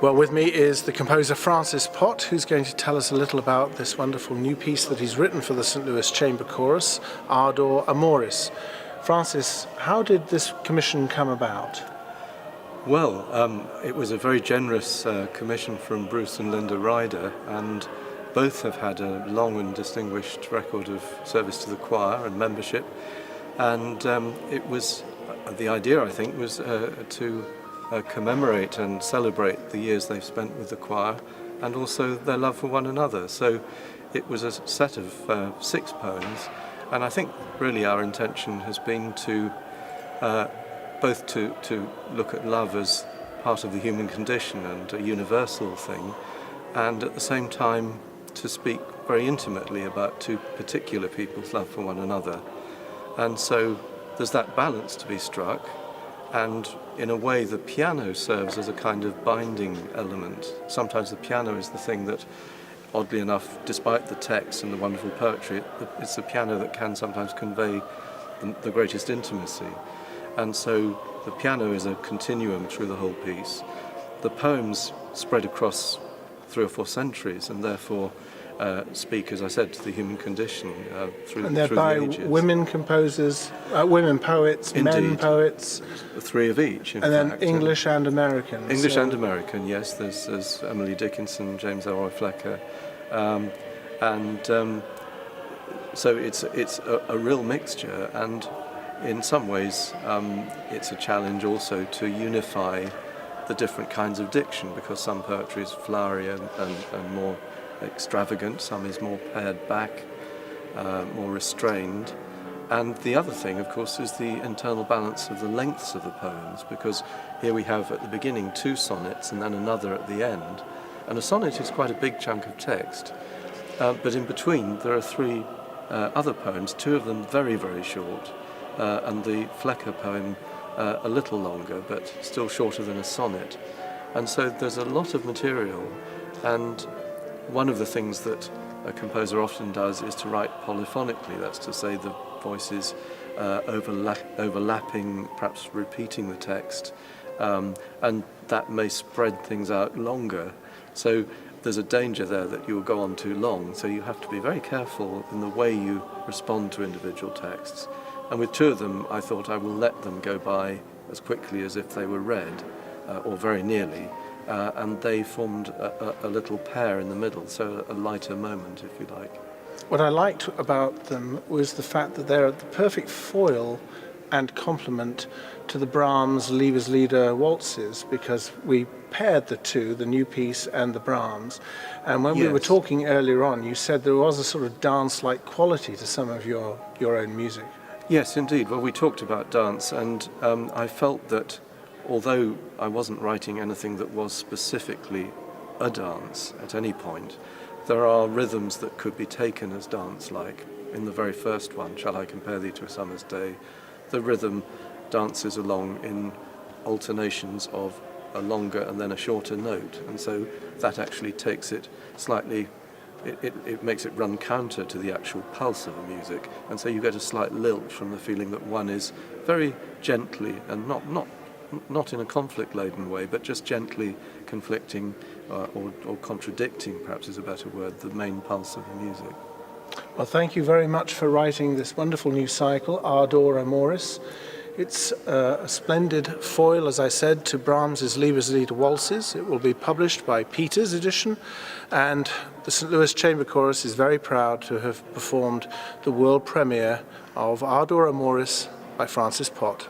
Well, with me is the composer Francis Pott, who's going to tell us a little about this wonderful new piece that he's written for the St. Louis Chamber Chorus, Ardor Amoris. Francis, how did this commission come about? Well, it was a very generous commission from Bruce and Linda Ryder, and both have had a long and distinguished record of service to the choir and membership. And it was, the idea I think was to commemorate and celebrate the years they've spent with the choir and also their love for one another. So it was a set of 6 poems, and I think really our intention has been to both to look at love as part of the human condition and a universal thing, and at the same time to speak very intimately about 2 particular people's love for one another. And so there's that balance to be struck, and in a way the piano serves as a kind of binding element. Sometimes the piano is the thing that, oddly enough, despite the text and the wonderful poetry, it's the piano that can sometimes convey the greatest intimacy. And so the piano is a continuum through the whole piece. The poems spread across 3 or 4 centuries and therefore speak, as I said, to the human condition through the ages. And they're by women composers, women poets, Indeed. Men poets. 3 of each, in fact. And then English and American. English and American, yes. There's Emily Dickinson, James Elroy Flecker. So it's a real mixture, and in some ways it's a challenge also to unify the different kinds of diction, because some poetry is flowery and more extravagant, some is more pared back, more restrained. And the other thing, of course, is the internal balance of the lengths of the poems, because here we have at the beginning 2 sonnets and then another at the end. And a sonnet is quite a big chunk of text, but in between there are 3 other poems, 2 of them very, very short, and the Flecker poem a little longer, but still shorter than a sonnet. And so there's a lot of material, and one of the things that a composer often does is to write polyphonically, that's to say the voices overlapping, perhaps repeating the text, and that may spread things out longer. So there's a danger there that you will go on too long, so you have to be very careful in the way you respond to individual texts. And with 2 of them, I thought I will let them go by as quickly as if they were read, or very nearly, and they formed a little pair in the middle, so a lighter moment, if you like. What I liked about them was the fact that they're the perfect foil and complement to the Brahms Liebeslieder waltzes, because we paired the 2, the new piece and the Brahms, and when we were talking earlier on, you said there was a sort of dance-like quality to some of your own music. Yes, indeed. Well, we talked about dance, and I felt that although I wasn't writing anything that was specifically a dance at any point, there are rhythms that could be taken as dance-like. In the very first one, Shall I Compare Thee to a Summer's Day, the rhythm dances along in alternations of a longer and then a shorter note, and so that actually takes it slightly, it makes it run counter to the actual pulse of the music, and so you get a slight lilt from the feeling that one is very gently, and not in a conflict-laden way, but just gently conflicting or contradicting, perhaps is a better word, the main pulse of the music. Well, thank you very much for writing this wonderful new cycle, Ardor Amoris. It's a splendid foil, as I said, to Brahms's Liebeslieder waltzes. It will be published by Peter's edition, and the St. Louis Chamber Chorus is very proud to have performed the world premiere of Ardor Amoris by Francis Pott.